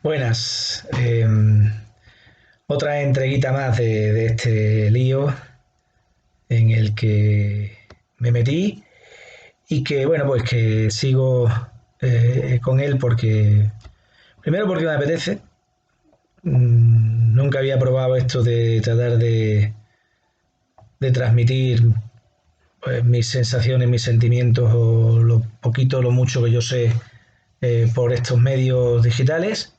Buenas. Otra entreguita más de este lío en el que me metí y que, bueno, pues que sigo con él porque, primero porque me apetece. Nunca había probado esto de tratar de transmitir pues, mis sensaciones, mis sentimientos o lo poquito o lo mucho que yo sé por estos medios digitales.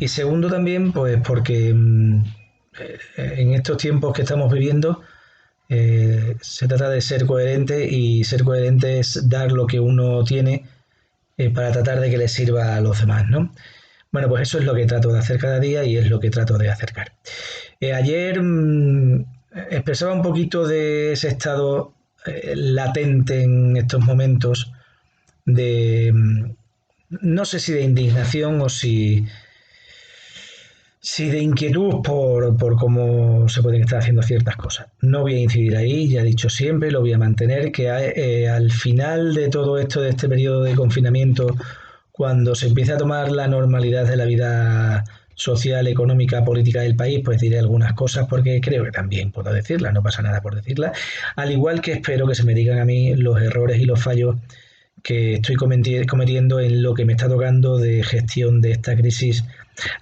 Y segundo también, pues porque en estos tiempos que estamos viviendo se trata de ser coherente y ser coherente es dar lo que uno tiene para tratar de que le sirva a los demás, ¿no? Bueno, pues eso es lo que trato de hacer cada día y es lo que trato de acercar. Ayer expresaba un poquito de ese estado latente en estos momentos de, no sé si de indignación o si sí, de inquietud por cómo se pueden estar haciendo ciertas cosas. No voy a incidir ahí, ya he dicho siempre, lo voy a mantener, que al final de todo esto, de este periodo de confinamiento, cuando se empiece a tomar la normalidad de la vida social, económica, política del país, pues diré algunas cosas porque creo que también puedo decirlas, no pasa nada por decirlas, al igual que espero que se me digan a mí los errores y los fallos que estoy cometiendo en lo que me está tocando de gestión de esta crisis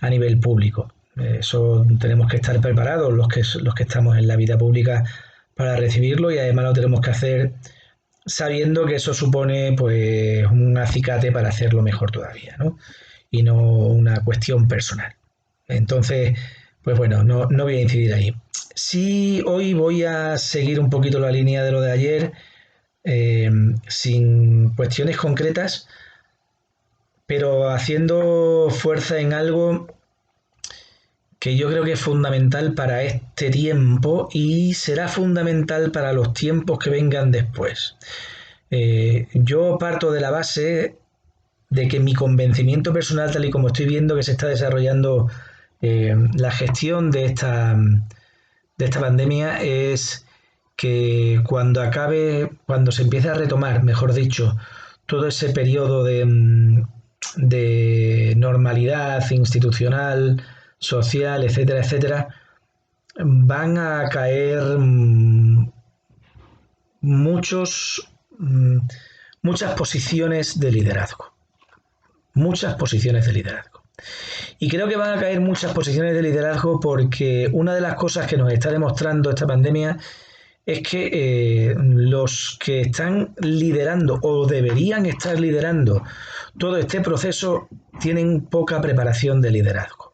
a nivel público. Eso tenemos que estar preparados los que estamos en la vida pública para recibirlo y además lo tenemos que hacer sabiendo que eso supone pues un acicate para hacerlo mejor todavía, ¿no? Y no una cuestión personal. Entonces, pues bueno, no voy a incidir ahí. Sí, hoy voy a seguir un poquito la línea de lo de ayer, eh, sin cuestiones concretas, pero haciendo fuerza en algo que yo creo que es fundamental para este tiempo y será fundamental para los tiempos que vengan después. Yo parto de la base de que mi convencimiento personal, tal y como estoy viendo que se está desarrollando la gestión de esta pandemia, es que cuando acabe, cuando se empiece a retomar, mejor dicho, todo ese periodo de normalidad institucional, social, etcétera, etcétera, van a caer muchos, muchas posiciones de liderazgo. Muchas posiciones de liderazgo. Y creo que van a caer muchas posiciones de liderazgo porque una de las cosas que nos está demostrando esta pandemia es que los que están liderando o deberían estar liderando todo este proceso tienen poca preparación de liderazgo.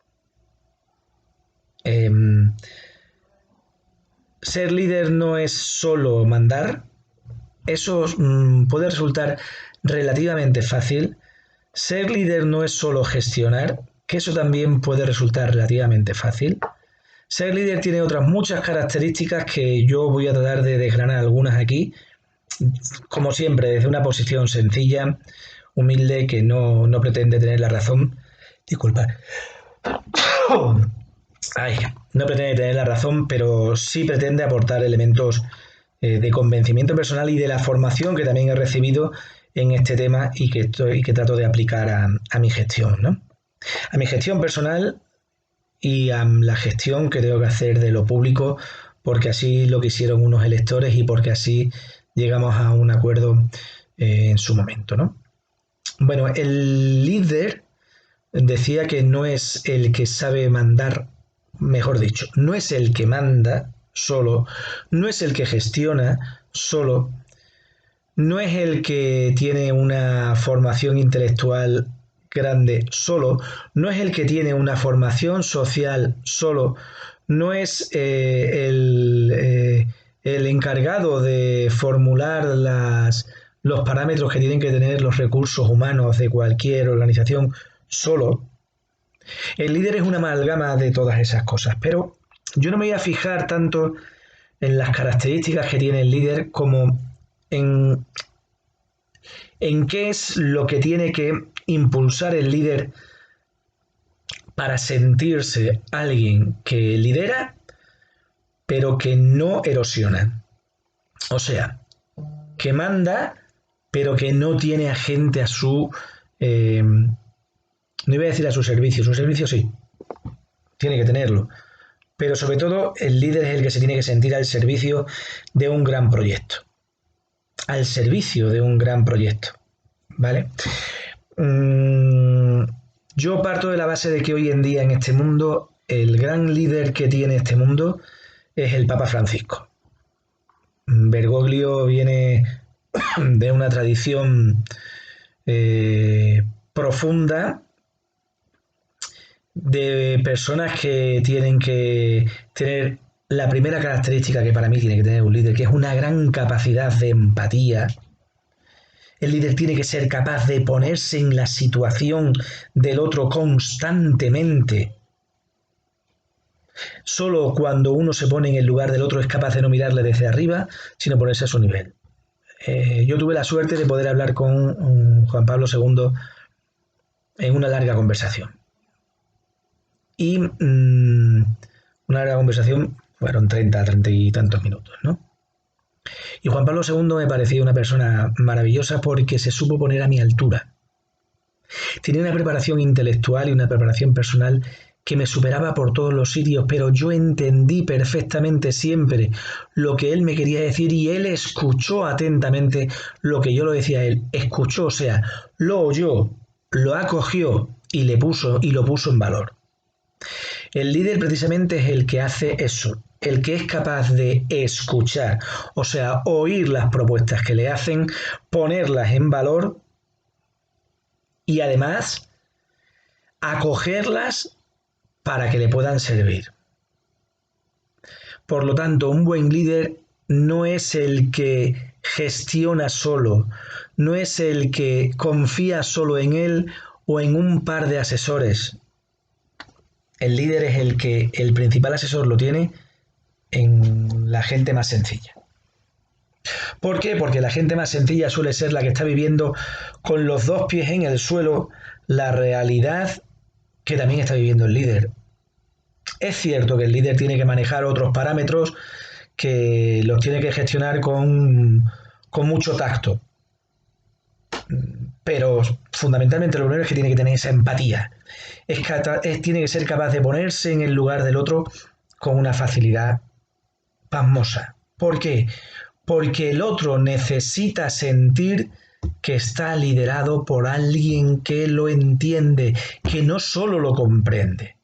Eh, Ser líder no es solo mandar, eso puede resultar relativamente fácil. Ser líder no es solo gestionar, que eso también puede resultar relativamente fácil. Ser líder tiene otras muchas características que yo voy a tratar de desgranar algunas aquí, como siempre, desde una posición sencilla, humilde, que no pretende tener la razón. Disculpa. Ay, no pretende tener la razón, pero sí pretende aportar elementos de convencimiento personal y de la formación que también he recibido en este tema y que trato de aplicar a mi gestión, ¿no? A mi gestión personal y a la gestión que tengo que hacer de lo público, porque así lo quisieron unos electores y porque así llegamos a un acuerdo en su momento, ¿no? Bueno, el líder decía que no es el que sabe mandar, mejor dicho, no es el que manda solo, no es el que gestiona solo, no es el que tiene una formación intelectual grande solo, no es el que tiene una formación social solo, no es el encargado de formular los parámetros que tienen que tener los recursos humanos de cualquier organización solo. El líder es una amalgama de todas esas cosas, pero yo no me voy a fijar tanto en las características que tiene el líder como en, en qué es lo que tiene que impulsar el líder para sentirse alguien que lidera, pero que no erosiona. O sea, que manda, pero que no tiene a gente eh, No iba a decir a su servicio sí, tiene que tenerlo, pero sobre todo el líder es el que se tiene que sentir al servicio de un gran proyecto, al servicio de un gran proyecto, ¿vale? Mm, yo parto de la base de que hoy en día en este mundo el gran líder que tiene este mundo es el Papa Francisco. Bergoglio viene de una tradición profunda de personas que tienen que tener la primera característica que para mí tiene que tener un líder, que es una gran capacidad de empatía. El líder tiene que ser capaz de ponerse en la situación del otro constantemente. Solo cuando uno se pone en el lugar del otro es capaz de no mirarle desde arriba, sino ponerse a su nivel. Yo tuve la suerte de poder hablar con Juan Pablo II en una larga conversación. Y una larga conversación fueron 30 y tantos minutos, ¿no? Y Juan Pablo II me parecía una persona maravillosa porque se supo poner a mi altura. Tenía una preparación intelectual y una preparación personal que me superaba por todos los sitios, pero yo entendí perfectamente siempre lo que él me quería decir y él escuchó atentamente lo que yo lo decía a él. Escuchó, o sea, lo oyó, lo acogió y lo puso en valor. El líder precisamente es el que hace eso, el que es capaz de escuchar, o sea, oír las propuestas que le hacen, ponerlas en valor y además acogerlas para que le puedan servir. Por lo tanto, un buen líder no es el que gestiona solo, no es el que confía solo en él o en un par de asesores. El líder es el que el principal asesor lo tiene en la gente más sencilla. ¿Por qué? Porque la gente más sencilla suele ser la que está viviendo con los dos pies en el suelo la realidad que también está viviendo el líder. Es cierto que el líder tiene que manejar otros parámetros que los tiene que gestionar con mucho tacto, pero fundamentalmente lo primero es que tiene que tener esa empatía. Tiene que ser capaz de ponerse en el lugar del otro con una facilidad pasmosa. ¿Por qué? Porque el otro necesita sentir que está liderado por alguien que lo entiende, que no solo lo comprende.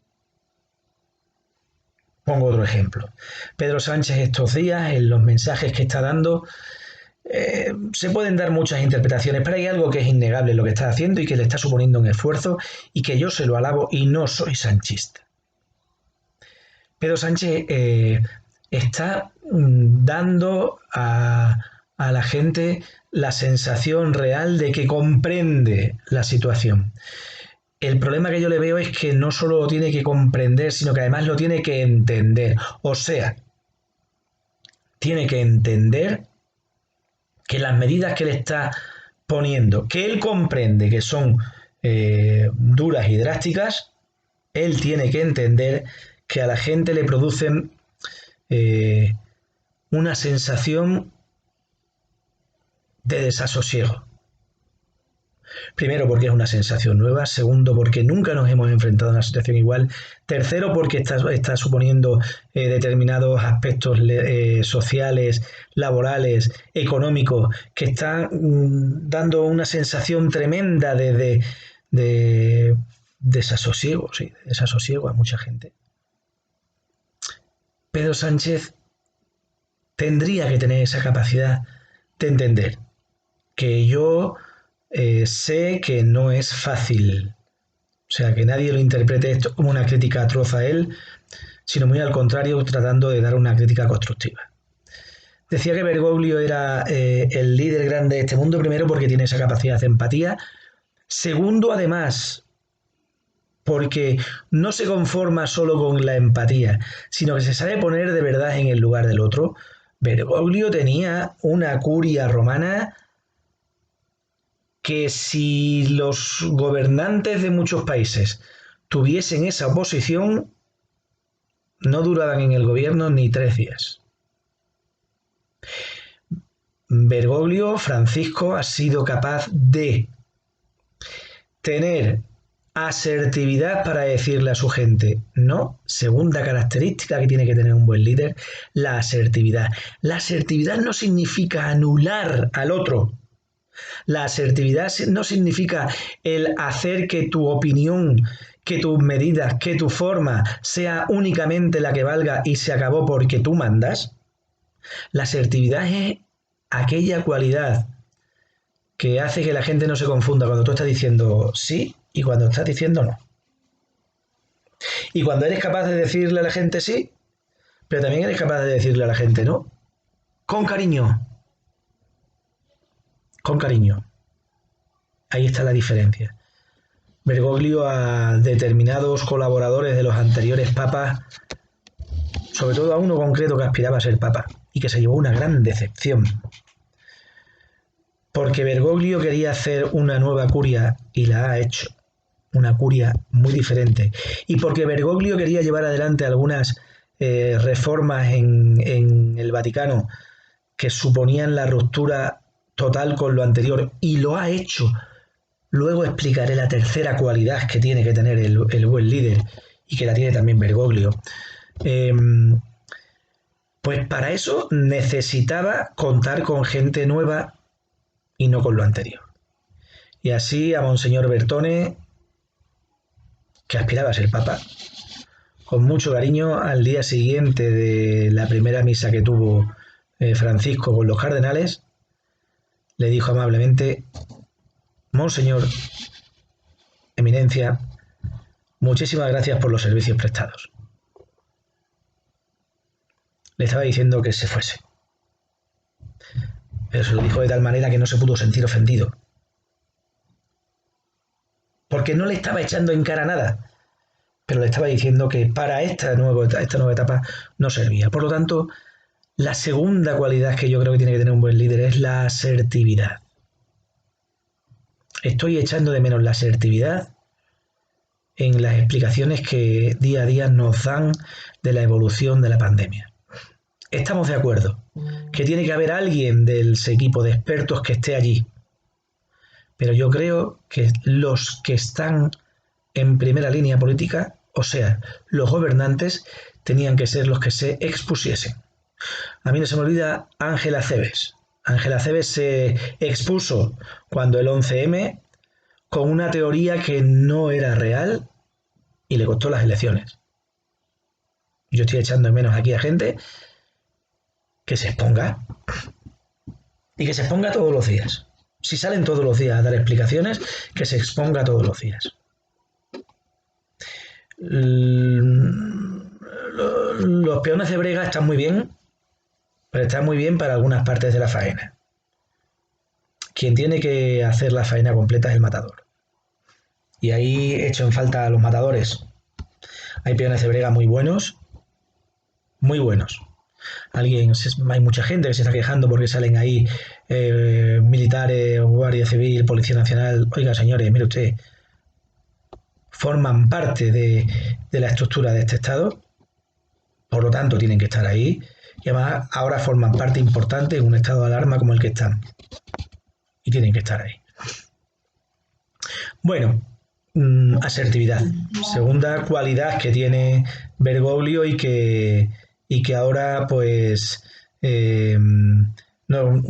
Pongo otro ejemplo. Pedro Sánchez estos días, en los mensajes que está dando, se pueden dar muchas interpretaciones, pero hay algo que es innegable en lo que está haciendo y que le está suponiendo un esfuerzo y que yo se lo alabo y no soy sanchista. Pedro Sánchez está dando a la gente la sensación real de que comprende la situación. El problema que yo le veo es que no solo lo tiene que comprender, sino que además lo tiene que entender. O sea, tiene que entender que las medidas que le está poniendo, que él comprende que son duras y drásticas, él tiene que entender que a la gente le producen una sensación de desasosiego. Primero, porque es una sensación nueva. Segundo, porque nunca nos hemos enfrentado a una situación igual. Tercero, porque está suponiendo determinados aspectos sociales, laborales, económicos, que están dando una sensación tremenda de desasosiego, sí, desasosiego a mucha gente. Pedro Sánchez tendría que tener esa capacidad de entender que yo sé que no es fácil, o sea, que nadie lo interprete esto como una crítica atroz a él, sino muy al contrario, tratando de dar una crítica constructiva. Decía que Bergoglio era el líder grande de este mundo, primero porque tiene esa capacidad de empatía, segundo además porque no se conforma solo con la empatía, sino que se sabe poner de verdad en el lugar del otro. Bergoglio tenía una curia romana que si los gobernantes de muchos países tuviesen esa oposición, no duraban en el gobierno ni 3 días. Bergoglio, Francisco, ha sido capaz de tener Asertividad para decirle a su gente no. Segunda característica que tiene que tener un buen líder, la asertividad. La asertividad no significa anular al otro. La asertividad no significa el hacer que tu opinión, que tus medidas, que tu forma sea únicamente la que valga y se acabó porque tú mandas. La asertividad es aquella cualidad que hace que la gente no se confunda cuando tú estás diciendo sí y cuando estás diciendo no. Y cuando eres capaz de decirle a la gente sí, pero también eres capaz de decirle a la gente no, con cariño, con cariño. Ahí está la diferencia. Bergoglio a determinados colaboradores de los anteriores papas, sobre todo a uno concreto que aspiraba a ser papa y que se llevó una gran decepción. Porque Bergoglio quería hacer una nueva curia y la ha hecho. Una curia muy diferente. Y porque Bergoglio quería llevar adelante algunas reformas en el Vaticano que suponían la ruptura total con lo anterior y lo ha hecho. Luego explicaré la tercera cualidad que tiene que tener el buen líder y que la tiene también Bergoglio. Pues para eso necesitaba contar con gente nueva y no con lo anterior. Y así a Monseñor Bertone, que aspiraba a ser papa, con mucho cariño, al día siguiente de la primera misa que tuvo Francisco con los cardenales, le dijo amablemente: Monseñor, Eminencia, muchísimas gracias por los servicios prestados. Le estaba diciendo que se fuese, pero se lo dijo de tal manera que no se pudo sentir ofendido, porque no le estaba echando en cara nada, pero le estaba diciendo que para esta nueva etapa no servía. Por lo tanto, la segunda cualidad que yo creo que tiene que tener un buen líder es la asertividad. Estoy echando de menos la asertividad en las explicaciones que día a día nos dan de la evolución de la pandemia. Estamos de acuerdo que tiene que haber alguien del equipo de expertos que esté allí, pero yo creo que los que están en primera línea política, o sea, los gobernantes, tenían que ser los que se expusiesen. A mí no se me olvida Ángela Cebes. Ángela Cebes se expuso cuando el 11M con una teoría que no era real y le costó las elecciones. Yo estoy echando en menos aquí a gente que se exponga y que se exponga todos los días. Si salen todos los días a dar explicaciones, que se exponga todos los días. Los peones de brega están muy bien, pero están muy bien para algunas partes de la faena. Quien tiene que hacer la faena completa es el matador. Y ahí echo en falta a los matadores. Hay peones de brega muy buenos, muy buenos. Hay mucha gente que se está quejando porque salen ahí militares, Guardia Civil, Policía Nacional. Oiga, señores, mire usted, forman parte de la estructura de este Estado, por lo tanto tienen que estar ahí, y además ahora forman parte importante en un estado de alarma como el que están, y tienen que estar ahí. Bueno, asertividad, segunda cualidad que tiene Bergoglio y que ahora pues no,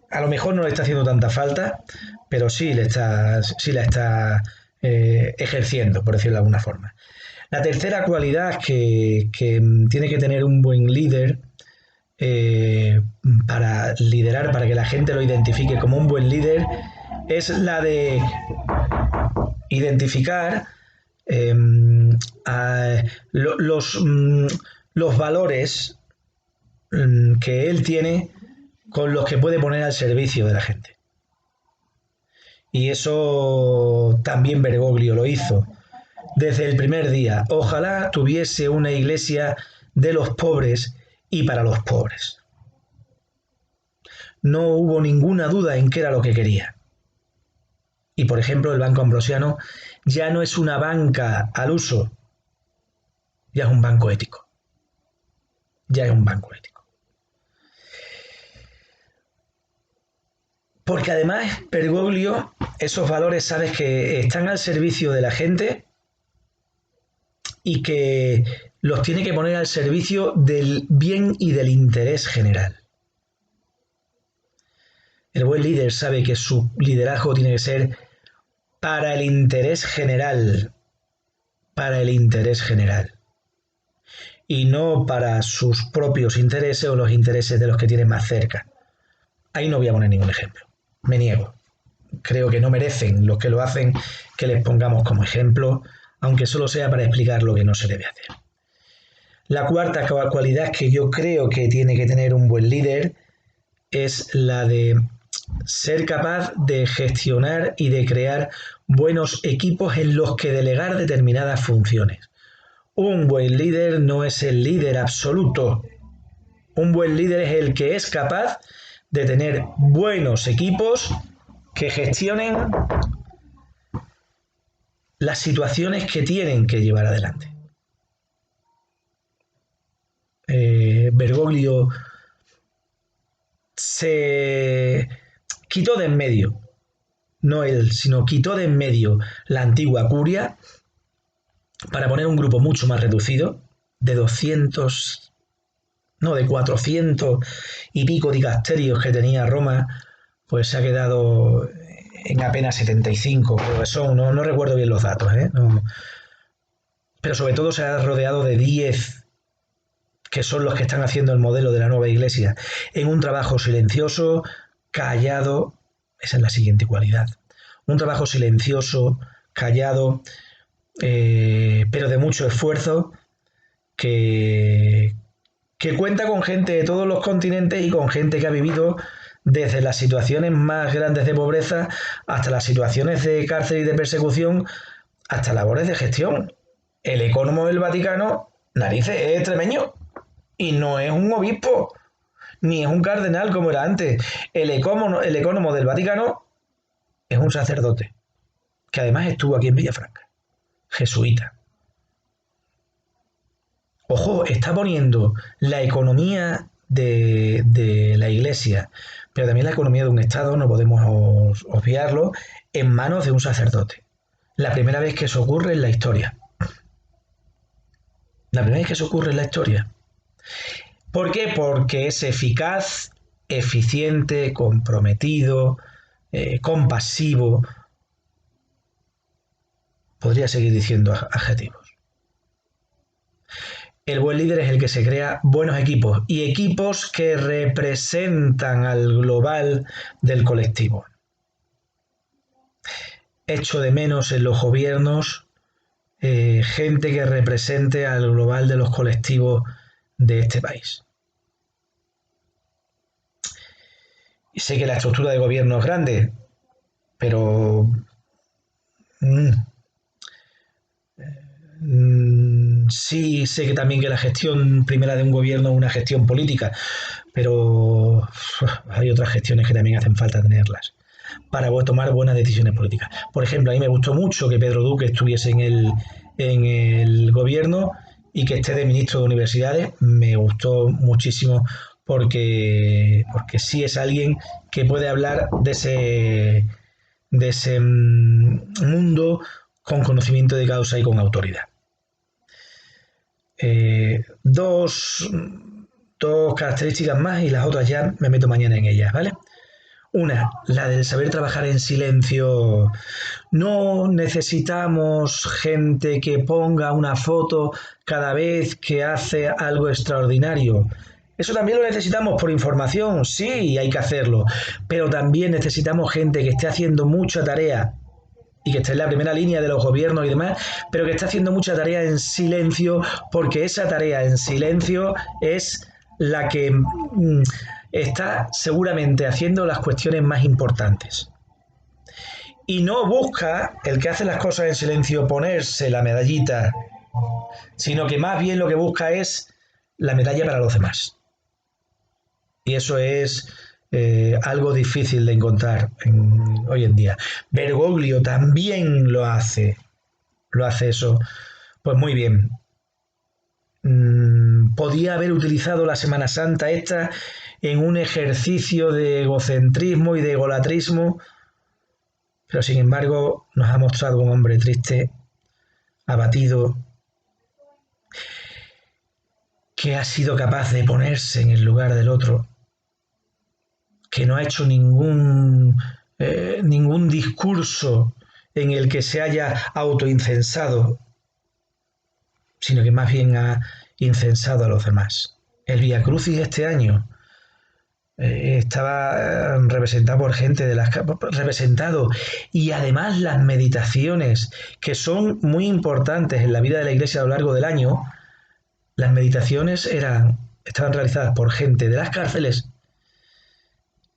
a lo mejor no le está haciendo tanta falta, pero sí la está ejerciendo, por decirlo de alguna forma. La tercera cualidad que tiene que tener un buen líder para liderar, para que la gente lo identifique como un buen líder, es la de identificar eh, a los valores que él tiene con los que puede poner al servicio de la gente. Y eso también Bergoglio lo hizo desde el primer día. Ojalá tuviese una iglesia de los pobres y para los pobres. No hubo ninguna duda en qué era lo que quería. Y por ejemplo, el Banco Ambrosiano ya no es una banca al uso, ya es un banco ético. Ya es un banco ético. Porque además, Bergoglio, esos valores sabes que están al servicio de la gente y que los tiene que poner al servicio del bien y del interés general. El buen líder sabe que su liderazgo tiene que ser para el interés general, para el interés general, y no para sus propios intereses o los intereses de los que tienen más cerca. Ahí no voy a poner ningún ejemplo, me niego. Creo que no merecen los que lo hacen que les pongamos como ejemplo, aunque solo sea para explicar lo que no se debe hacer. La cuarta cualidad que yo creo que tiene que tener un buen líder es la de ser capaz de gestionar y de crear buenos equipos en los que delegar determinadas funciones. Un buen líder no es el líder absoluto. Un buen líder es el que es capaz de tener buenos equipos que gestionen las situaciones que tienen que llevar adelante. Bergoglio se quitó de en medio, no él, sino quitó de en medio la antigua curia para poner un grupo mucho más reducido, de 200, no, de 400 y pico dicasterios que tenía Roma, pues se ha quedado en apenas 75, creo que son, no recuerdo bien los datos, no, pero sobre todo se ha rodeado de 10 que son los que están haciendo el modelo de la nueva iglesia, en un trabajo silencioso, callado, esa es la siguiente cualidad, un trabajo silencioso, callado, pero de mucho esfuerzo, que cuenta con gente de todos los continentes y con gente que ha vivido desde las situaciones más grandes de pobreza hasta las situaciones de cárcel y de persecución, hasta labores de gestión. El ecónomo del Vaticano, narices, es extremeño y no es un obispo, ni es un cardenal como era antes. El ecónomo del Vaticano es un sacerdote, que además estuvo aquí en Villafranca, jesuita. Ojo, está poniendo la economía de la iglesia, pero también la economía de un Estado, no podemos obviarlo, en manos de un sacerdote. La primera vez que eso ocurre en la historia. La primera vez que eso ocurre en la historia. ¿Por qué? Porque es eficaz, eficiente, comprometido, compasivo. Podría seguir diciendo adjetivos. El buen líder es el que se crea buenos equipos y equipos que representan al global del colectivo. Echo de menos en los gobiernos gente que represente al global de los colectivos de este país. Y sé que la estructura de gobierno es grande, pero sí sé que también que la gestión primera de un gobierno es una gestión política, pero hay otras gestiones que también hacen falta tenerlas para tomar buenas decisiones políticas. Por ejemplo, a mí me gustó mucho que Pedro Duque estuviese en el gobierno y que esté de ministro de universidades. Me gustó muchísimo porque sí es alguien que puede hablar de ese mundo con conocimiento de causa y con autoridad. Dos características más y las otras ya me meto mañana en ellas, ¿vale? Una, la del saber trabajar en silencio. No necesitamos gente que ponga una foto cada vez que hace algo extraordinario. Eso también lo necesitamos por información, sí, hay que hacerlo. Pero también necesitamos gente que esté haciendo mucha tarea y que esté en la primera línea de los gobiernos y demás, pero que esté haciendo mucha tarea en silencio, porque esa tarea en silencio es la que está seguramente haciendo las cuestiones más importantes. Y no busca el que hace las cosas en silencio ponerse la medallita, sino que más bien lo que busca es la medalla para los demás. Y eso es algo difícil de encontrar hoy en día. Bergoglio también lo hace eso, pues muy bien. podía haber utilizado la Semana Santa esta en un ejercicio de egocentrismo y de egolatrismo, pero sin embargo nos ha mostrado un hombre triste, abatido, que ha sido capaz de ponerse en el lugar del otro, que no ha hecho ningún discurso en el que se haya autoincensado, sino que más bien ha incensado a los demás. El Vía Crucis este año estaba representado por gente representado, y además las meditaciones, que son muy importantes en la vida de la Iglesia a lo largo del año. Las meditaciones estaban realizadas por gente de las cárceles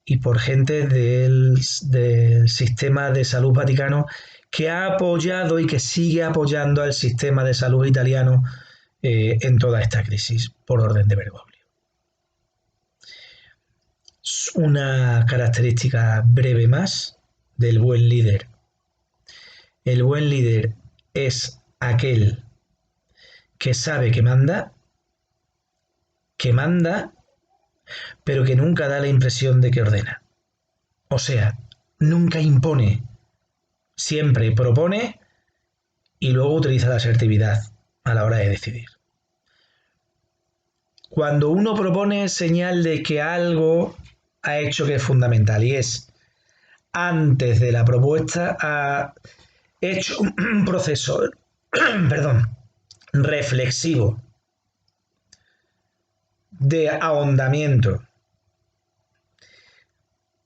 y por gente del sistema de salud vaticano, que ha apoyado y que sigue apoyando al sistema de salud italiano en toda esta crisis, por orden de Bergoglio. Una característica breve más del buen líder. El buen líder es aquel que sabe que manda, pero que nunca da la impresión de que ordena. O sea, nunca impone, siempre propone y luego utiliza la asertividad a la hora de decidir. Cuando uno propone es señal de que algo ha hecho que es fundamental, y es, antes de la propuesta, ha hecho un proceso perdón, reflexivo, de ahondamiento,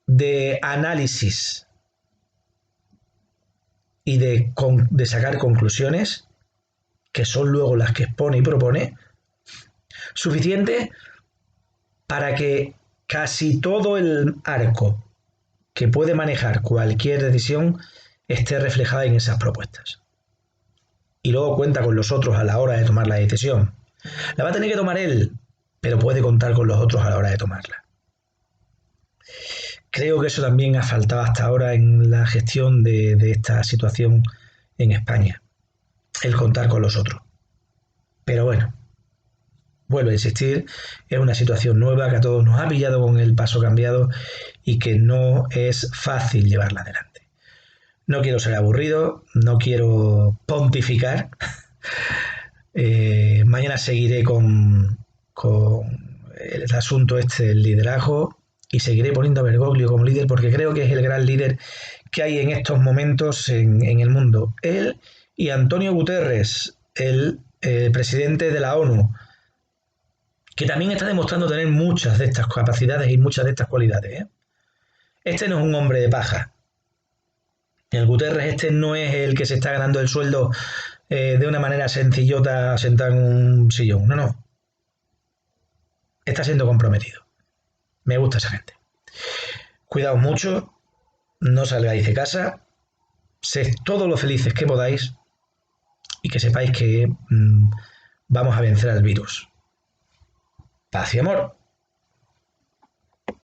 de análisis y de sacar conclusiones, que son luego las que expone y propone, suficiente para que casi todo el arco que puede manejar cualquier decisión esté reflejada en esas propuestas. Y luego cuenta con los otros a la hora de tomar la decisión. La va a tener que tomar él, pero puede contar con los otros a la hora de tomarla. Creo que eso también ha faltado hasta ahora en la gestión de esta situación en España, el contar con los otros. Pero bueno, vuelvo a insistir, es una situación nueva que a todos nos ha pillado con el paso cambiado y que no es fácil llevarla adelante. No quiero ser aburrido, no quiero pontificar. Mañana seguiré con el asunto este del liderazgo y seguiré poniendo a Bergoglio como líder, porque creo que es el gran líder que hay en estos momentos en el mundo. Él y Antonio Guterres, el presidente de la ONU, que también está demostrando tener muchas de estas capacidades y muchas de estas cualidades. Este no es un hombre de paja. El Guterres este no es el que se está ganando el sueldo de una manera sencillota sentado en un sillón. No, no. Está siendo comprometido. Me gusta esa gente. Cuidaos mucho, no salgáis de casa, sed todos lo felices que podáis y que sepáis que vamos a vencer al virus. Paz y amor.